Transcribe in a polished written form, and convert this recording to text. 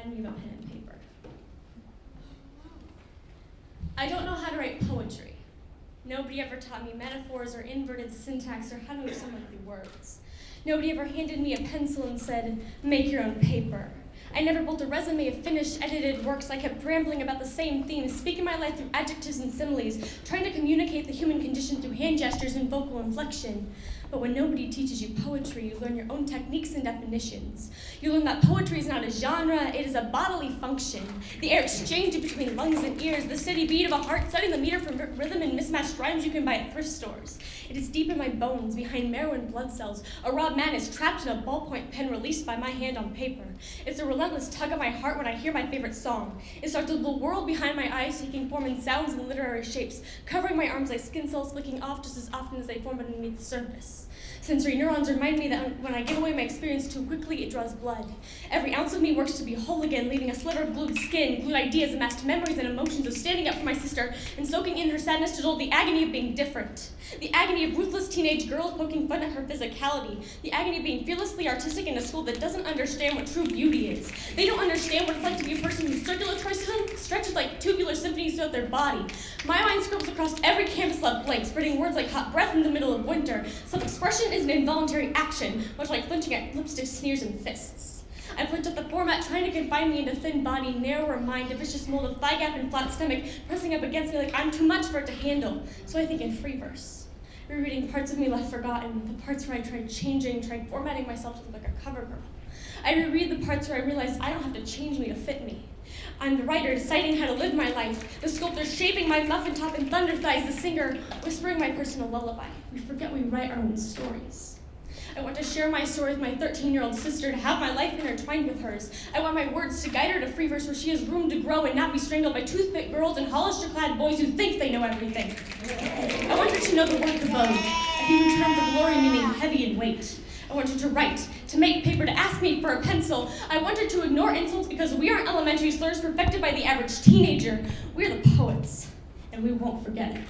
remind me of a pen and paper. I don't know how to write poetry. Nobody ever taught me metaphors or inverted syntax or how to assemble the words. Nobody ever handed me a pencil and said, make your own paper. I never built a resume of finished, edited works. I kept rambling about the same themes, speaking my life through adjectives and similes, trying to communicate the human condition through hand gestures and vocal inflection. But when nobody teaches you poetry, you learn your own techniques and definitions. You learn that poetry is not a genre, it is a bodily function. The air exchanged between lungs and ears, the steady beat of a heart, setting the meter for rhythm and mismatched rhymes you can buy at thrift stores. It is deep in my bones, behind marrow and blood cells. A raw madness trapped in a ballpoint pen released by my hand on paper. It's a relentless tug at my heart when I hear my favorite song. It starts with the world behind my eyes taking form in sounds and literary shapes, covering my arms like skin cells flicking off just as often as they form underneath the surface. Sensory neurons remind me that when I give away my experience too quickly, it draws blood. Every ounce of me works to be whole again, leaving a sliver of glued skin, glued ideas, amassed memories and emotions of standing up for my sister and soaking in her sadness to dull the agony of being different. The agony of ruthless teenage girls poking fun at her physicality. The agony of being fearlessly artistic in a school that doesn't understand what true beauty is. They don't understand what it's like to be a person whose circular troism stretches like tubular symphonies throughout their body. My mind scribbles across every canvas left blank, spreading words like hot breath in the middle of winter. Self-expression is an involuntary action, much like flinching at lipstick sneers and fists. I flinched at the format, trying to confine me into thin body, narrower mind, a vicious mold of thigh gap and flat stomach, pressing up against me like I'm too much for it to handle. So I think in free verse. Rereading parts of me left forgotten, the parts where I tried changing, tried formatting myself to look like a cover girl. I reread the parts where I realized I don't have to change me to fit me. I'm the writer deciding how to live my life, the sculptor shaping my muffin top and thunder thighs, the singer whispering my personal lullaby. We forget we write our own stories. I want to share my story with my 13-year-old sister, to have my life intertwined with hers. I want my words to guide her to free verse where she has room to grow and not be strangled by toothpick girls and Hollister-clad boys who think they know everything. I want her to know the word kavod, a Hebrew term for glory meaning heavy in weight. I want her to write, to make paper, to ask me for a pencil. I want her to ignore insults because we aren't elementary slurs perfected by the average teenager. We're the poets, and we won't forget it.